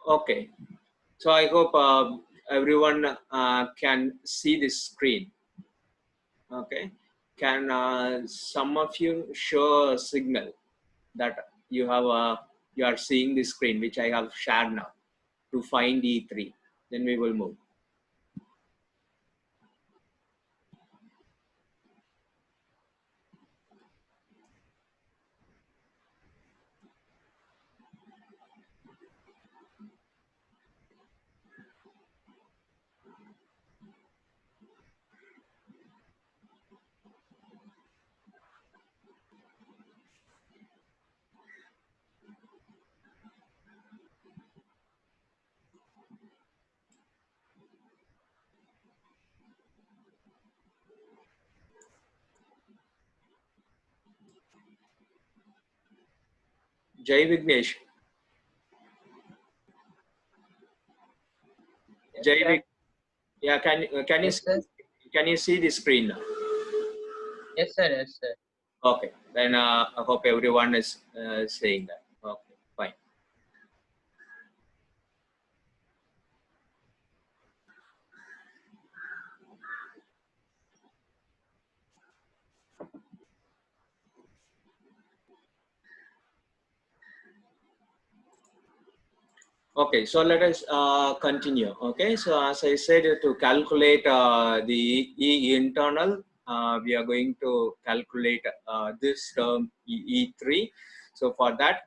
Okay. So I hope everyone can see this screen. Okay. Can some of you show a signal that you are seeing the screen which I have shared now to find E3? Then we will move. Jai Vignesh. Yes, Jai sir. Vig. Yeah. Yes, sir. Can you see the screen now? Yes, sir. Yes, sir. Okay. Then I hope everyone is saying that. Okay. Fine. Okay, so let us continue. Okay, so as I said, to calculate the E internal, we are going to calculate this term E3. So for that,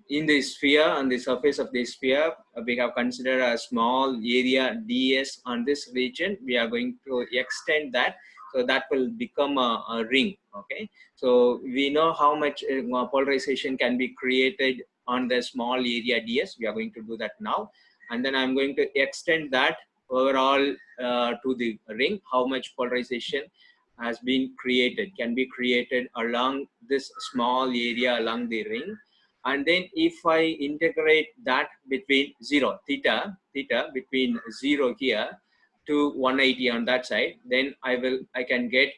in the sphere, on the surface of the sphere, we have considered a small area ds on this region. We are going to extend that, so that will become a ring. Okay, so we know how much polarization can be created on the small area ds. We are going to do that now, and then I'm going to extend that overall to the ring. How much polarization has been created, can be created along this small area along the ring. And then if I integrate that between 0 theta between 0 here to 180 on that side, then I can get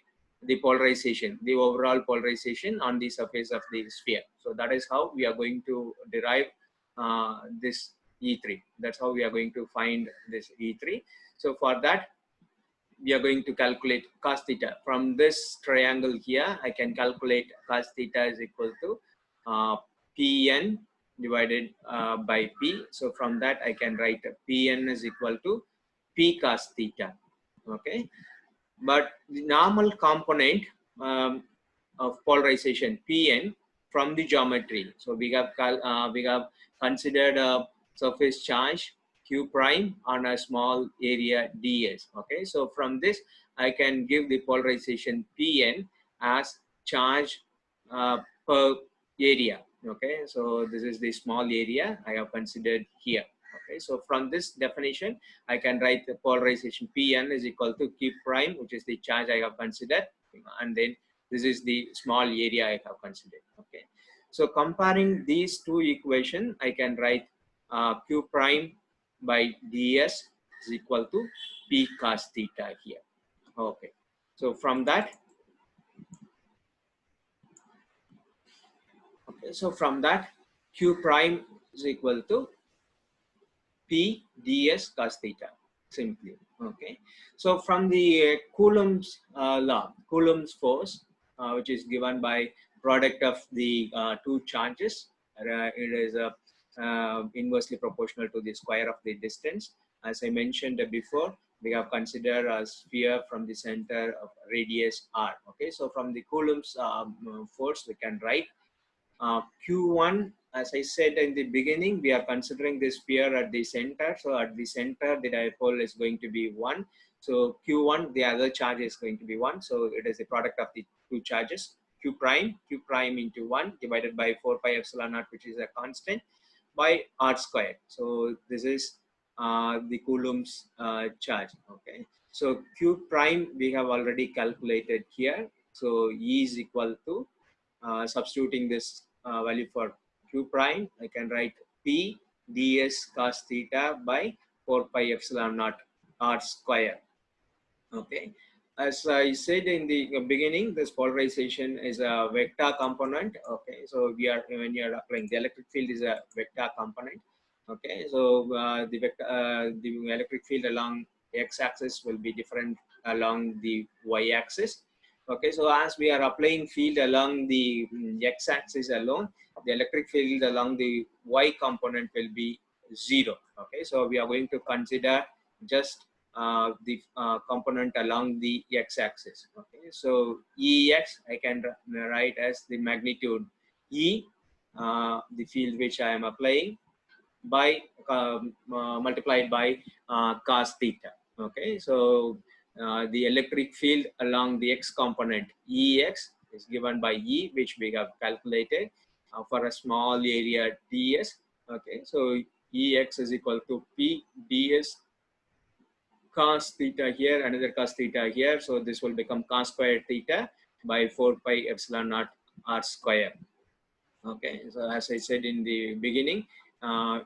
the polarization, the overall polarization on the surface of the sphere. So that is how we are going to derive this E3. That's how we are going to find this E3. So for that, we are going to calculate cos theta. From this triangle here, I can calculate cos theta is equal to Pn divided by P. So from that, I can write Pn is equal to P cos theta. Okay. But the normal component of polarization Pn from the geometry. So we have considered a surface charge q prime on a small area ds. Okay, so from this I can give the polarization Pn as charge per area. Okay, so this is the small area I have considered here. Okay, so from this definition I can write the polarization Pn is equal to Q prime, which is the charge I have considered, and then this is the small area I have considered. Okay, so comparing these two equations, I can write Q prime by ds is equal to P cos theta here. Okay, so from that, Q prime is equal to P ds cos theta, simply. Okay, so from the Coulomb's law, Coulomb's force, which is given by product of the two charges, it is inversely proportional to the square of the distance. As I mentioned before, we have considered a sphere from the center of radius r. Okay, so from the Coulomb's force, we can write Q1, as I said in the beginning, we are considering this sphere at the center. So at the center, the dipole is going to be 1. So Q1, the other charge is going to be 1. So it is the product of the two charges, Q prime into 1 divided by 4 pi epsilon naught, which is a constant, by r squared. So this is the Coulomb's charge. Okay. So Q prime we have already calculated here. So E is equal to substituting this value for Q prime, I can write P ds cos theta by 4 pi epsilon naught r square. Okay. As I said in the beginning, this polarization is a vector component. Okay. So when you are applying the electric field is a vector component. Okay, so the electric field along x-axis will be different along the y-axis. Okay, so as we are applying field along the x-axis alone, the electric field along the y component will be 0. Okay, so we are going to consider just the component along the x-axis. Okay, so Ex I can write as the magnitude E, the field which I am applying, by multiplied by cos theta. Okay, so the electric field along the x component Ex is given by E, which we have calculated for a small area ds. Okay, so Ex is equal to P ds cos theta here, another cos theta here. So this will become cos square theta by 4 pi epsilon naught r square. Okay, so as I said in the beginning,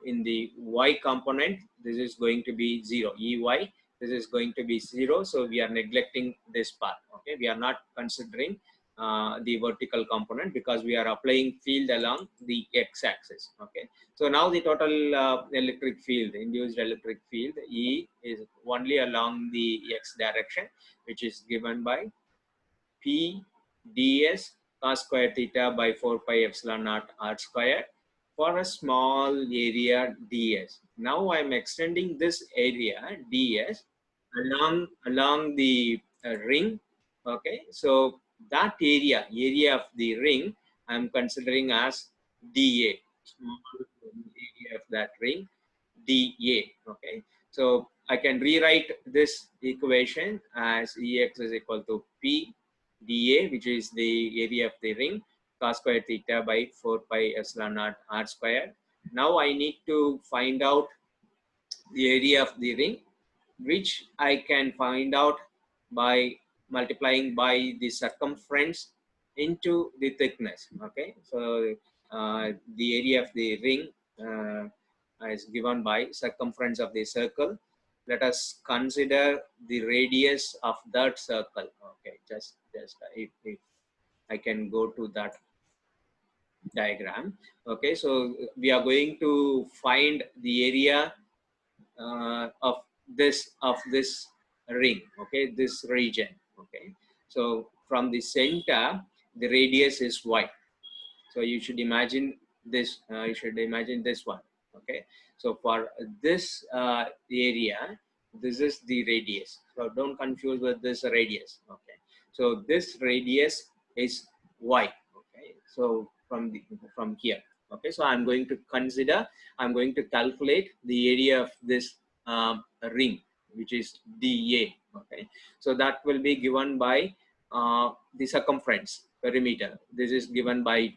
in the y component, this is going to be 0. Ey, this is going to be 0. So we are neglecting this part. Okay, we are not considering the vertical component because we are applying field along the x-axis. Okay, so now the total electric field, induced electric field E, is only along the x direction, which is given by P ds cos square theta by 4 pi epsilon naught r square for a small area ds. Now I am extending this area ds along the ring. Okay, so that area of the ring I am considering as dA, small area of that ring dA. Okay, so I can rewrite this equation as Ex is equal to P dA, which is the area of the ring, cos square theta by 4 pi epsilon naught r square. Now I need to find out the area of the ring, which I can find out by multiplying by the circumference into the thickness. Okay, so the area of the ring is given by circumference of the circle. Let us consider the radius of that circle. Okay, just if I can go to that diagram. Okay, so we are going to find the area of this ring. Okay, this region. Okay, so from the center, the radius is y. So you should imagine this. You should imagine this one. Okay, so for this area, this is the radius. So don't confuse with this radius. Okay, so this radius is y. Okay, so from here. Okay, so I'm going to consider. I'm going to calculate the area of this ring, which is dA. Okay, so that will be given by the circumference perimeter. This is given by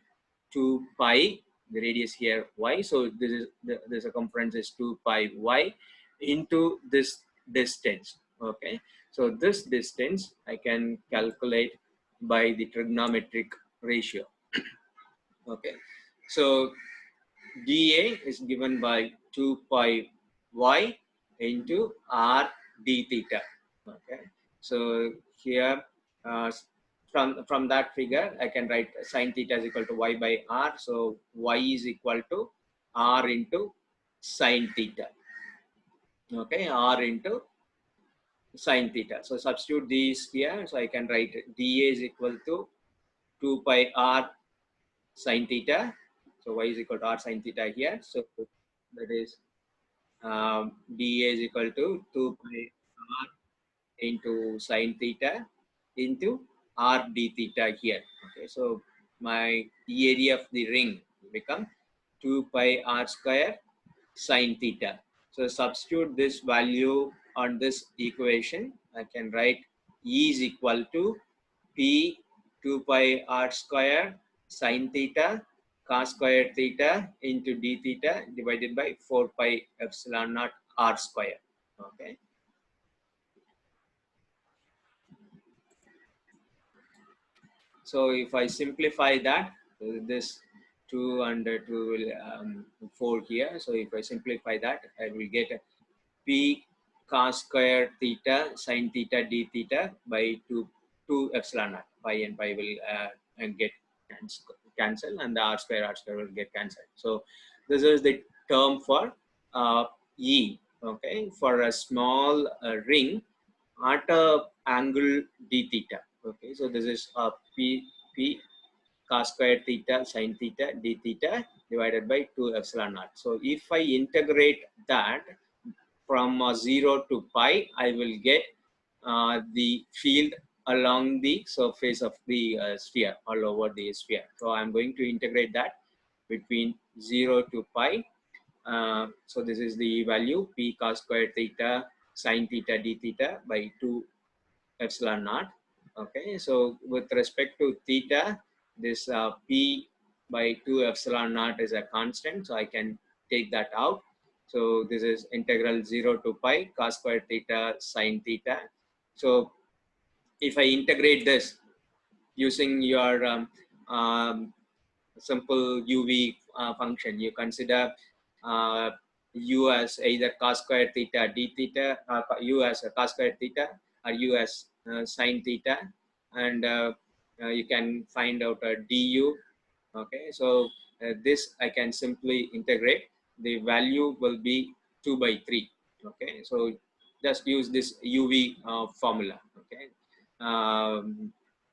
2 pi, the radius here y. So this is the circumference is 2 pi y into this distance. Okay, so this distance I can calculate by the trigonometric ratio. Okay, so dA is given by 2 pi y into r d theta. Okay, so here from that figure I can write sine theta is equal to y by r. So y is equal to r into sine theta. Okay, r into sine theta. So substitute these here. So I can write dA is equal to 2 pi r sine theta. So y is equal to r sine theta here. So that is dA is equal to 2 pi r into sine theta into r d theta here. Okay, so my area of the ring will become 2 pi r square sine theta. So substitute this value on this equation. I can write E is equal to P 2 pi r square sine theta cos square theta into d theta divided by 4 pi epsilon naught r square. Okay. So if I simplify that, this 2 and 2 will 4 here. So if I simplify that, I will get P cos square theta sine theta d theta by 2 epsilon naught. Pi and pi will get cancelled, and the r square will get cancelled. So this is the term for E, okay, for a small ring at a angle d theta. Okay, so this is P cos square theta sine theta d theta divided by 2 epsilon naught. So if I integrate that from 0 to pi, I will get the field along the surface of the sphere, all over the sphere. So I'm going to integrate that between 0 to pi. So this is the value p cos square theta sine theta d theta by 2 epsilon naught. Okay, so with respect to theta, this p by 2 epsilon naught is a constant, so I can take that out. So this is integral 0 to pi cos square theta sine theta. So if I integrate this using your simple UV function, you consider uh, u as either cos square theta d theta, u as a cos square theta, or u as sine theta, and you can find out a du. Okay, so this I can simply integrate. The value will be 2 by 3. Okay, so just use this UV formula. Okay,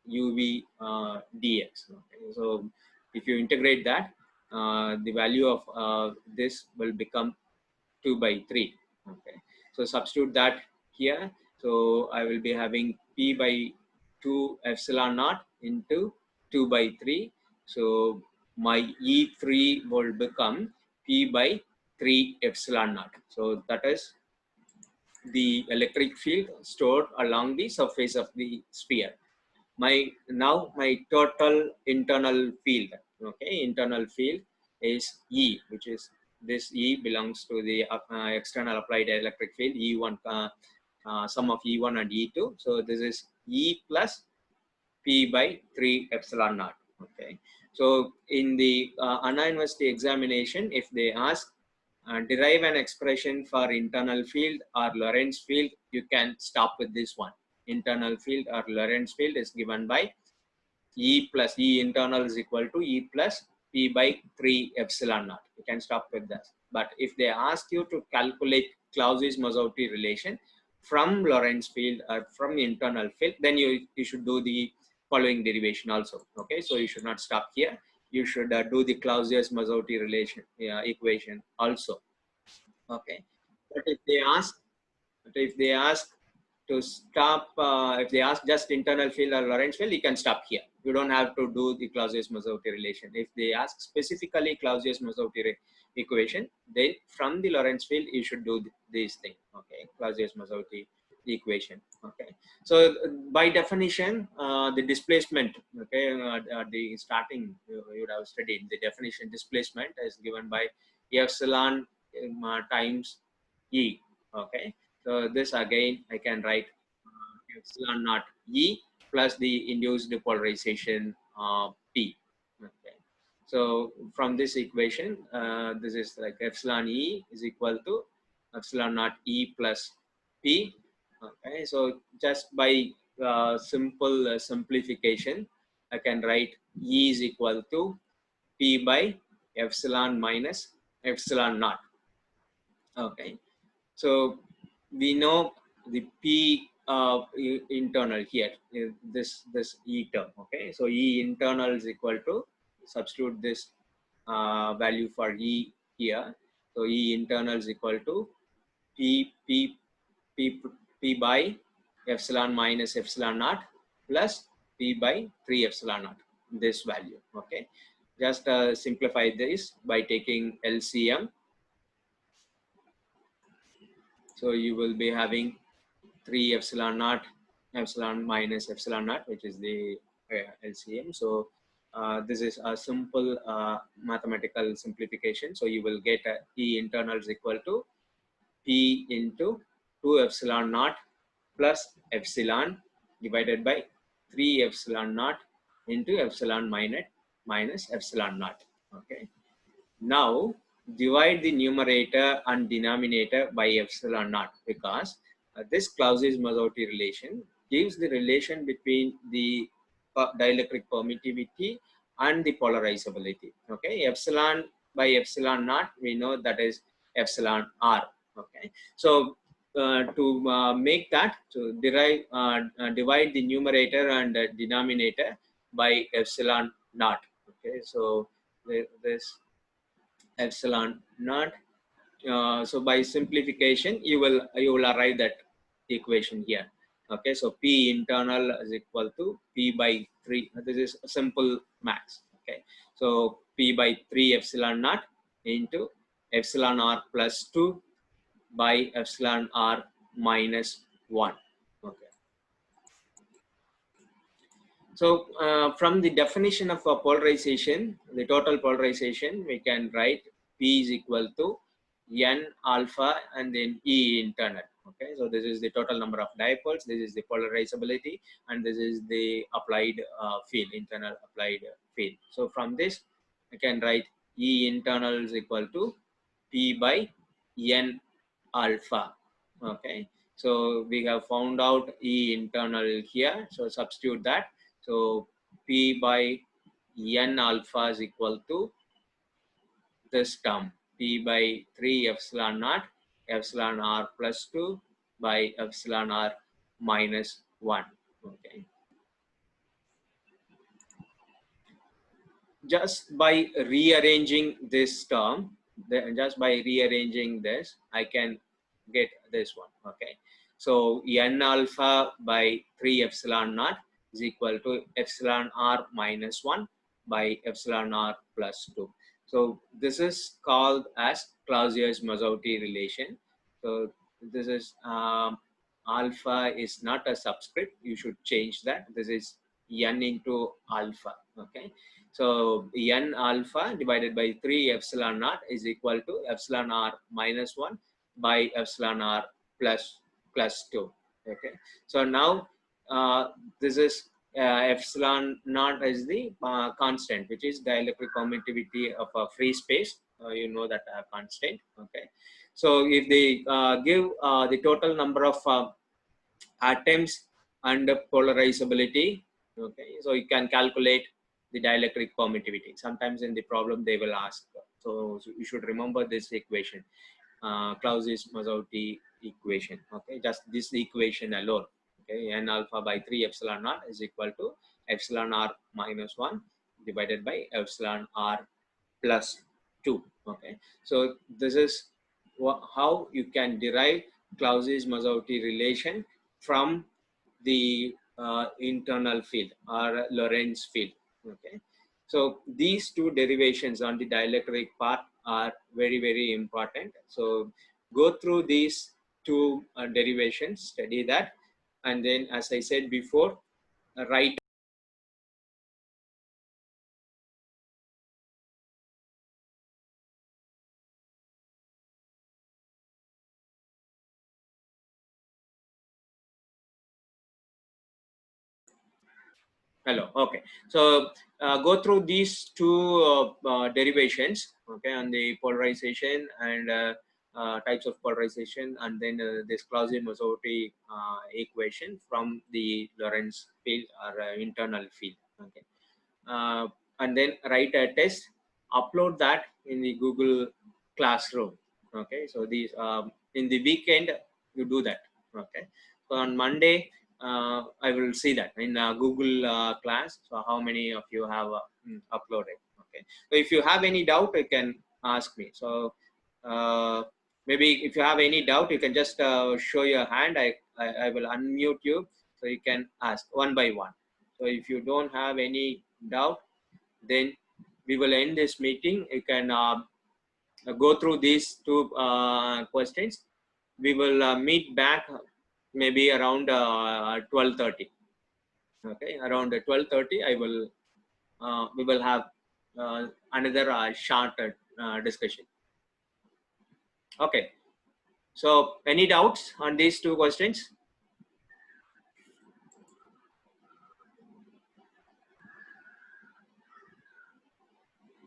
UV dx. Okay, so if you integrate that, the value of this will become 2 by 3. Okay, so substitute that here. So I will be having p by 2 epsilon naught into 2 by 3. So my E3 will become p by 3 epsilon naught. So that is the electric field stored along the surface of the sphere. My total internal field, okay, internal field is E, which is this E belongs to the external applied electric field E1, sum of E1 and E2. So this is E plus P by 3 epsilon naught. Okay, so in the ANNA University examination, if they ask derive an expression for internal field or Lorentz field, you can stop with this one. Internal field or Lorentz field is given by E plus E internal is equal to E plus P by 3 epsilon naught. You can stop with that. But if they ask you to calculate Clausius-Mossotti relation from Lorentz field or from internal field, then you should do the following derivation also. Okay, so you should not stop here. You should do the Clausius-Mossotti relation equation also. Okay, but if they ask to stop, if they ask just internal field or Lorentz field, you can stop here. You don't have to do the Clausius-Mossotti relation. If they ask specifically Clausius-Mossotti equation, then from the Lorentz field, you should do this thing. Okay, Clausius-Mossotti equation. Okay, so by definition, the displacement, okay, the starting you would have studied the definition. Displacement is given by epsilon times E. Okay, so this again I can write epsilon naught E plus the induced polarization P. Okay, so from this equation, this is like epsilon E is equal to epsilon naught E plus P. Okay, so just by simple simplification, I can write E is equal to P by epsilon minus epsilon naught. Okay, so we know the P internal here, this E term. Okay, so E internal is equal to, substitute this value for E here. So E internal is equal to P by epsilon minus epsilon naught plus P by 3 epsilon naught, this value. Okay, just simplify this by taking LCM. So you will be having 3 epsilon naught epsilon minus epsilon naught, which is the LCM. So this is a simple mathematical simplification. So you will get E internal is equal to P into 2 epsilon naught plus epsilon divided by 3 epsilon naught into epsilon minus epsilon naught. Okay. Now divide the numerator and denominator by epsilon naught, because this Clausius-Mossotti relation gives the relation between the dielectric permittivity and the polarizability. Okay, epsilon by epsilon naught, we know that is epsilon r. Okay, so to make that, to divide the numerator and denominator by epsilon naught. Okay, so this epsilon naught. So by simplification, you will arrive at equation here. Okay, so P internal is equal to P by 3. This is a simple max. Okay, so P by 3 epsilon naught into epsilon r plus 2 by epsilon r minus 1. Okay. So from the definition of a polarization, the total polarization, we can write P is equal to N alpha and then E internal. Okay, so this is the total number of dipoles, this is the polarizability, and this is the applied field, internal applied field. So from this, I can write E internal is equal to P by N alpha. Okay, so we have found out E internal here, so substitute that. So P by N alpha is equal to this term, P by 3 epsilon naught epsilon r plus 2 by epsilon r minus 1. Okay, just by rearranging this term, just by rearranging this, I can get this one. Okay, so N alpha by 3 epsilon naught is equal to epsilon r minus 1 by epsilon r plus 2. So this is called as Clausius-Mossotti relation. So this is alpha is not a subscript. You should change that. This is N into alpha. Okay, so N alpha divided by 3 epsilon naught is equal to epsilon r minus 1 by epsilon r plus 2. Okay, so now this is epsilon naught is the constant, which is dielectric permittivity of a free space. You know that constant. Okay, so if they give the total number of atoms and polarizability, okay, so you can calculate the dielectric permittivity. Sometimes in the problem they will ask, so you should remember this equation, Clausius-Mossotti equation. Okay, just this equation alone. Okay, N alpha by 3 epsilon naught is equal to epsilon r minus 1 divided by epsilon r plus 2. Okay, so this is how you can derive Clausius-Mossotti relation from the internal field or Lorentz field. Okay, so these two derivations on the dielectric part are very important. So go through these two derivations, study that, and then as I said before, write. Hello. Okay. So go through these two derivations. Okay, on the polarization and types of polarization, and then this Clausius-Mossotti equation from the Lorentz field or internal field. Okay, uh, and then write a test. Upload that in the Google Classroom. Okay, so these in the weekend you do that. Okay, so on Monday I will see that in Google class. So how many of you have uploaded? Okay, so if you have any doubt, you can ask me. So maybe if you have any doubt, you can just show your hand. I will unmute you, so you can ask one by one. So if you don't have any doubt, then we will end this meeting. You can go through these two questions. We will meet back maybe around 12:30. Okay, around 12:30, we will have another short discussion. Okay, so any doubts on these two questions?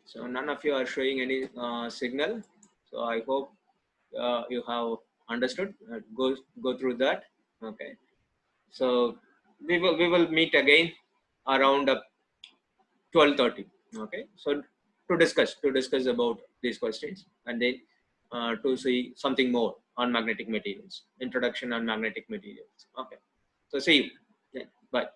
So none of you are showing any signal. So I hope you have understood. Go through that. Okay. So we will meet again around 12:30. Okay. So to discuss about these questions, and then to see something more on magnetic materials, introduction on magnetic materials. Okay. So see you. Yeah, bye.